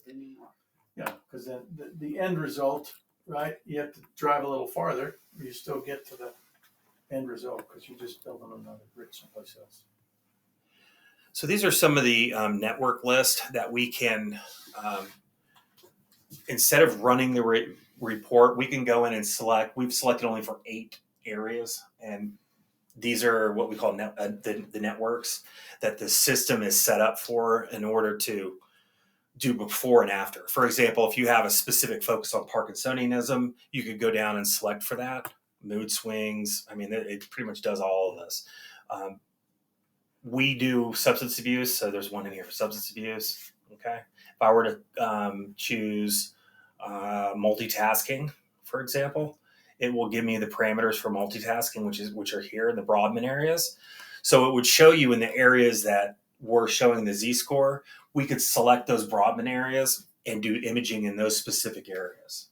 anymore. Yeah, because then the end result, right? You have to drive a little farther, you still get to the end result because you're just building another bridge someplace else. So these are some of the network lists that we can, instead of running the report, we can go in and select. We've selected only for 8 areas, and these are what we call the networks that the system is set up for in order to do before and after. For example, if you have a specific focus on Parkinsonism, you could go down and select for that. Mood swings. I mean, it pretty much does all of this. We do substance abuse, so there's one in here for substance abuse. Okay. If I were to choose multitasking, for example, it will give me the parameters for multitasking, which are here in the Brodmann areas. So it would show you in the areas that we're showing the Z-score, we could select those Brodmann areas and do imaging in those specific areas.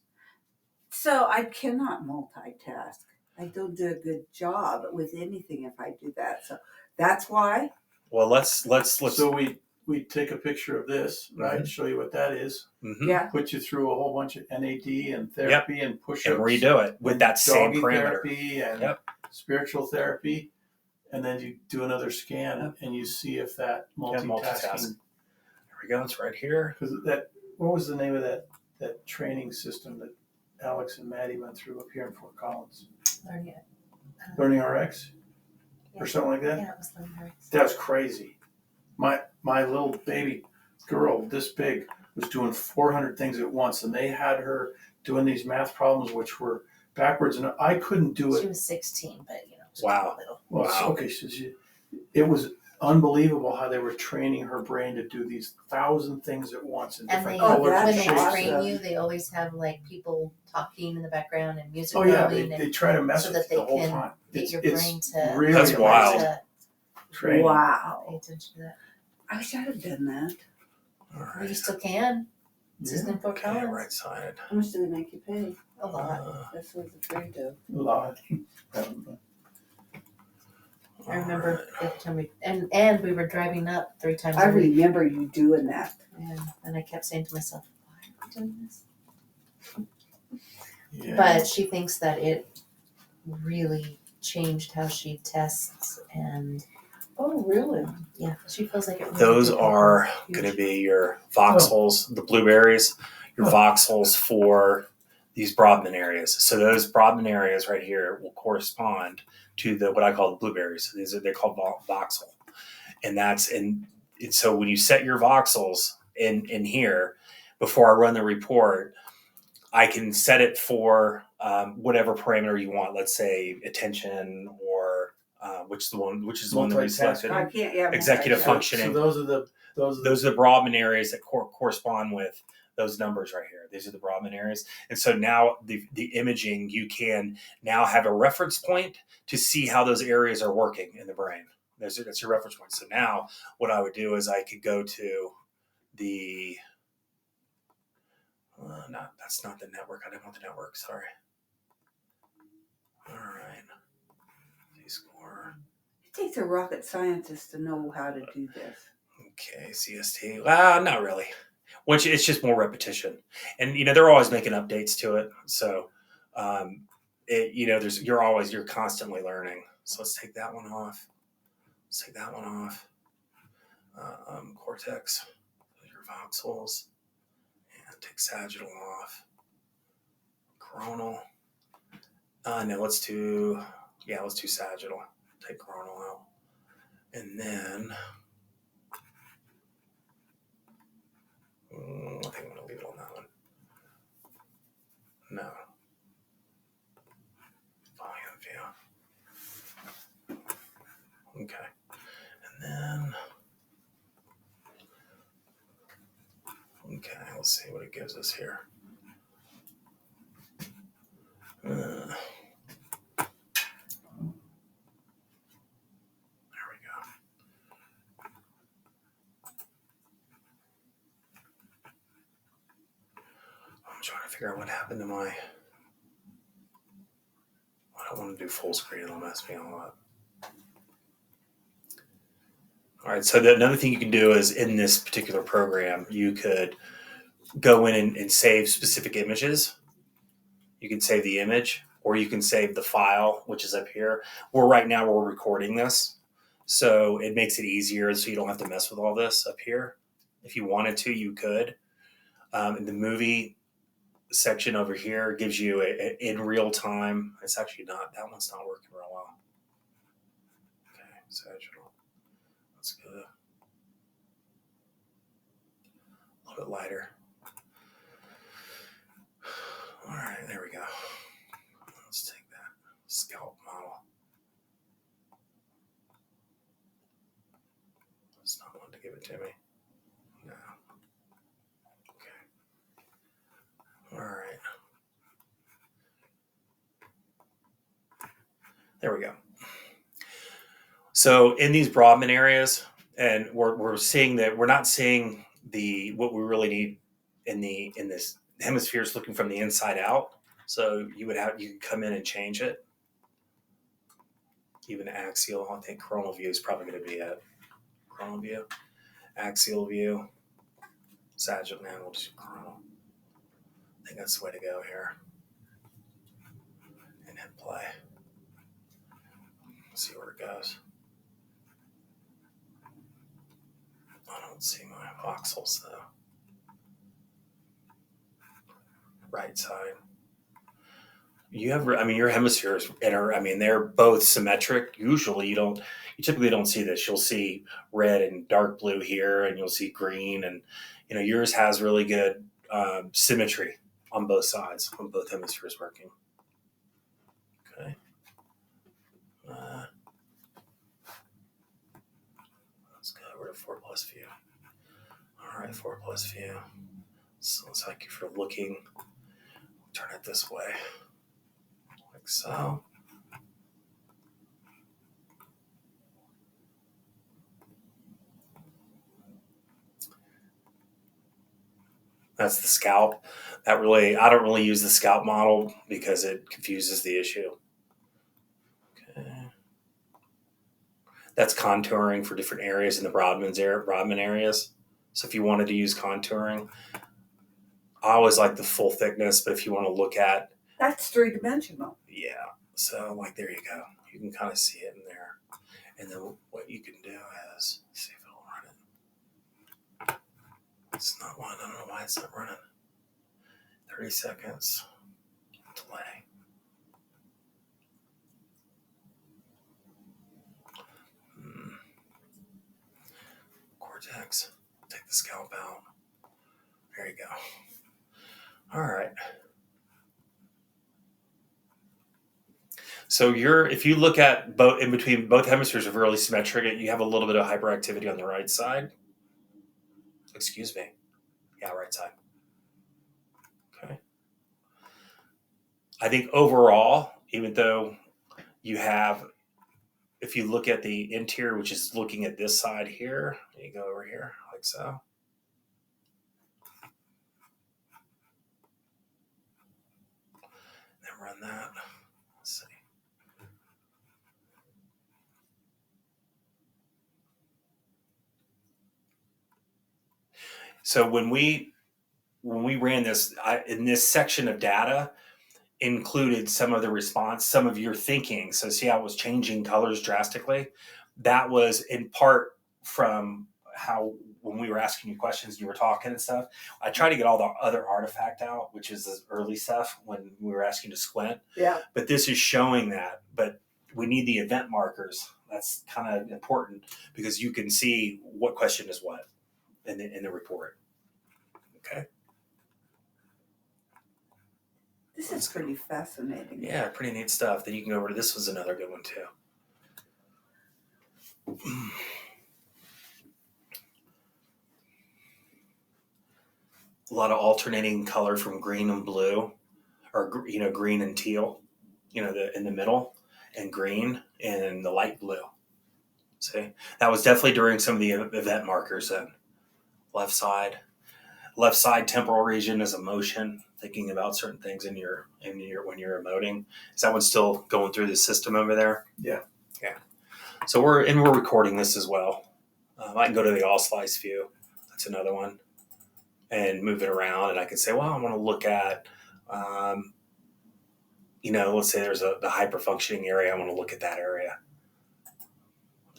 So I cannot multitask. I don't do a good job with anything if I do that. So that's why. Well, let's. So we take a picture of this, right? Mm-hmm. Show you what that is. Mm-hmm. Yeah. Put you through a whole bunch of NAD and therapy and push-ups. And redo it with that same parameter. Therapy and spiritual therapy. And then you do another scan and you see if that multitasking. There we go. It's right here. Because what was the name of that training system that Alex and Maddie went through up here in Fort Collins? Learning RX? Or something like that? Yeah, it was Learning RX. That was crazy. My little baby girl, this big, was doing 400 things at once, and they had her doing these math problems which were backwards, and I couldn't do it. She was 16, but she Wow. was little. Well, Wow. okay, so it was unbelievable how they were training her brain to do these 1,000 things at once in different colors that's when and they shapes. train you, they always have like people talking in the background and music Oh yeah, going, they try to mess so with that it they the whole can time. get your It's brain to really That's amazing wild. to training. Wow. pay attention to that. I wish I'd have done that. All Well, right. you still can. It's just in Fort Okay, Collins. right side. How much do they make you pay? A lot. That's what the trade do. A lot. I remember the time and we were driving up 3 times I a week, remember you doing that. and I kept saying to myself, "Why are we doing this?" Yeah. But she thinks that it really changed how she tests, and Oh, really? yeah, she feels like it really Those did help are her going to huge. be your voxels, the blueberries, your voxels for these Brodmann areas. So those Brodmann areas right here will correspond to what I call the blueberries. They're called voxel, and so when you set your voxels in here, before I run the report, I can set it for whatever parameter you want. Let's say attention or which is the one that we selected. I can't. Yeah. Executive multitask. functioning. So those are the Those are the Brodmann areas that correspond with those numbers right here. These are the Brodmann areas. And so now the imaging, you can now have a reference point to see how those areas are working in the brain. That's your reference point. So now what I would do is I could go to the, that's not the network. I didn't want the network. Sorry. All right. Z-score. It takes a rocket scientist to know how to do this. Okay, CST. Not really. It's just more repetition, and they're always making updates to it. So, you're constantly learning. So let's take that one off. Cortex, your voxels, and take sagittal off. Coronal. No, let's do sagittal. Take coronal out, and then. I think I'm going to leave it on that one. No. Volume view. Okay. And then, let's see what it gives us here. There we go. I'm trying to figure out what happened to I don't want to do full screen. It'll mess me all up. All right. So another thing you can do is in this particular program, you could go in and save specific images. You can save the image, or you can save the file, which is up here. Right now we're recording this, so it makes it easier, so you don't have to mess with all this up here. If you wanted to, you could. In the movie section over here gives you in real time. It's actually not. That one's not working real well. Okay, sagittal. Let's go a little bit lighter. All right, there we go. Let's take that scalp model. It's not wanting to give it to me. No. Okay. All right. There we go. So in these Brodmann areas, and we're seeing that we're not seeing what we really need in this hemisphere is looking from the inside out. So you can come in and change it. Even axial, I think coronal view is probably going to be it. Coronal view, axial view, sagittal. Now we'll just do coronal. I think that's the way to go here. And hit play. See where it goes. I don't see my voxels though. Right side. Your hemispheres they're both symmetric. Usually you typically don't see this. You'll see red and dark blue here, and you'll see green, and yours has really good symmetry on both sides, on both hemispheres working. Okay. Let's go over to 4+ view. All right, 4+ view. So it's like if you're looking, turn it this way. Like so. That's the scalp. I don't really use the scalp model because it confuses the issue. Okay. That's contouring for different areas in the Brodmann areas. So if you wanted to use contouring, I always like the full thickness, but if you want to look at... That's 3-dimensional. Yeah. So there you go. You can kind of see it in there. And then what you can do is, see if it'll run it. It's not one. I don't know why it's not running. 30 seconds. Delay. Cortex. Take the scalp out. There you go. All right. So if you look at both hemispheres are really symmetric. You have a little bit of hyperactivity on the right side. Excuse me. Yeah, right side. Okay. I think overall, even though you have, if you look at the interior, which is looking at this side here, you go over here like so. Then run that. Let's see. So when we ran this, in this section of data, included some of the response, some of your thinking. So see how it was changing colors drastically? That was in part from how, when we were asking you questions, you were talking and stuff, I tried to get all the other artifact out, which is the early stuff when we were asking to squint. Yeah. But this is showing that. But we need the event markers. That's kind of important because you can see what question is what in the report. Okay. This is pretty fascinating. Yeah, pretty neat stuff. Then you can go over to this was another good one too. A lot of alternating color from green and blue, or green and teal, in the middle, and green and the light blue. See, that was definitely during some of the event markers. Then left side temporal region is emotion, thinking about certain things in your when you're emoting. Is that one still going through the system over there? Yeah. So we're recording this as well. I can go to the all slice view. That's another one. and move it around. And I can say, well, I want to look at, let's say there's the hyperfunctioning area. I want to look at that area.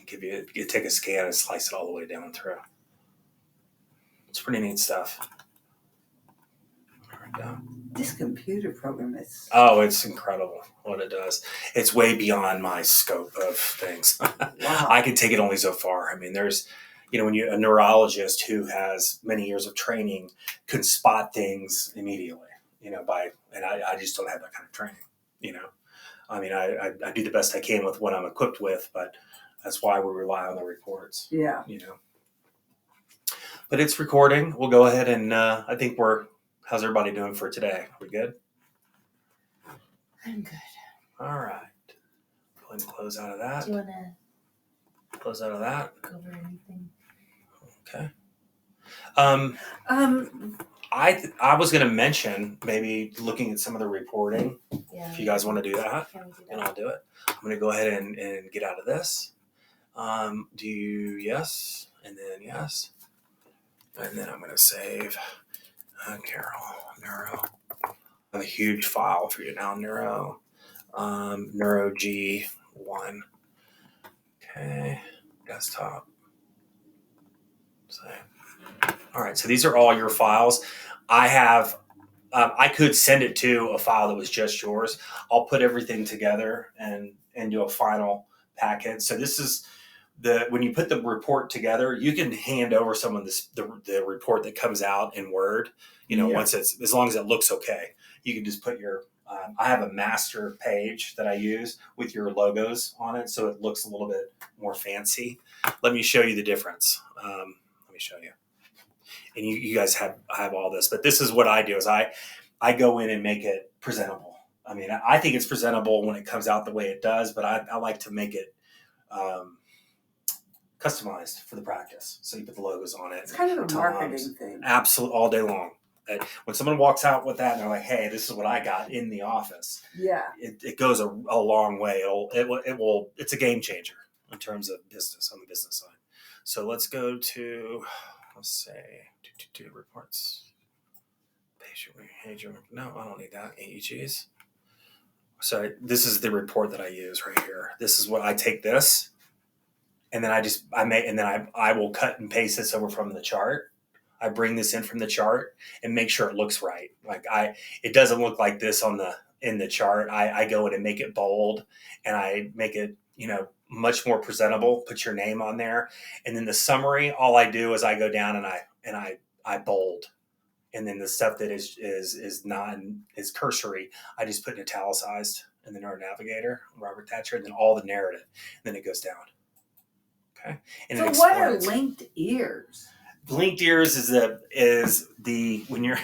You take a scan and slice it all the way down through. It's pretty neat stuff. There we go. This computer program is. Oh, it's incredible what it does. It's way beyond my scope of things. Wow. I can take it only so far. I mean, there's, when a neurologist who has many years of training can spot things immediately, and I just don't have that kind of training, I mean, I do the best I can with what I'm equipped with, but that's why we rely on the reports. Yeah. But it's recording. We'll go ahead and I think how's everybody doing for today? We good? I'm good. All right. Go ahead and close out of that. Do you want to Close out of that. go over anything? Okay. I was going to mention maybe looking at some of the reporting. Yeah. If you guys want to do that, Can we do then that? I'll do it. I'm going to go ahead and get out of this. Do you yes, and then yes, and then I'm going to save Carol Neuro. I have a huge file for you now, Neuro. Neuro G1. Okay, desktop. Save. All right, so these are all your files. I have. I could send it to a file that was just yours. I'll put everything together and do a final package. So this is when you put the report together, you can hand over someone the report that comes out in Word. Once as long as it looks okay, you can just put your. I have a master page that I use with your logos on it, so it looks a little bit more fancy. Let me show you the difference. Let me show you. And you guys have all this, but this is what I do is I go in and make it presentable. I mean, I think it's presentable when it comes out the way it does, but I like to make it customized for the practice. So you put the logos on it. It's kind of a marketing thing. Absolutely, all day long. When someone walks out with that and they're like, hey, this is what I got in the office. Yeah. It goes a long way. It's a game changer in terms of business on the business side. So let's go to, let's say, do reports. Patient behavior. No, I don't need that. EEGs. So this is the report that I use right here. This is what I take this, and then I will cut and paste this over from the chart. I bring this in from the chart and make sure it looks right. It doesn't look like this in the chart. I go in and make it bold, and I make it much more presentable. Put your name on there, and then the summary. All I do is I go down and I bold, and then the stuff that is cursory, I just put in italicized in the Neuro Navigator, Robert Thatcher, and then all the narrative, and then it goes down. Okay. And so what are linked ears? Linked ears is when you're,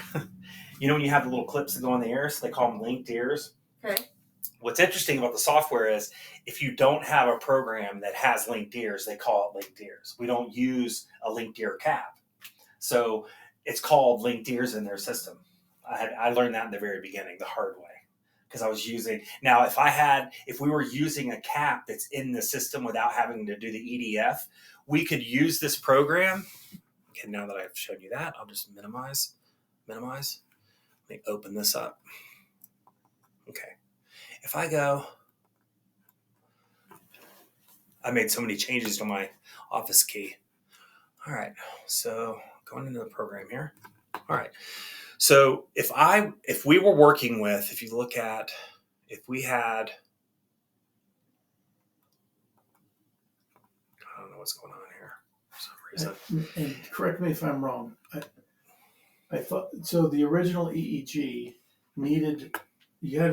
when you have the little clips that go on the ears, they call them linked ears. Okay. What's interesting about the software is if you don't have a program that has linked ears, they call it linked ears. We don't use a linked ear cap. So it's called linked ears in their system. I learned that in the very beginning, the hard way, because I was using. Now, if we were using a cap that's in the system without having to do the EDF, we could use this program. Okay, now that I've shown you that, I'll just minimize. Let me open this up. Okay. If I go, I made so many changes to my office key. All right, so going into the program here. All right, so if we were working with, if we had, I don't know what's going on here for some reason. And correct me if I'm wrong. I thought so. The original EEG needed you had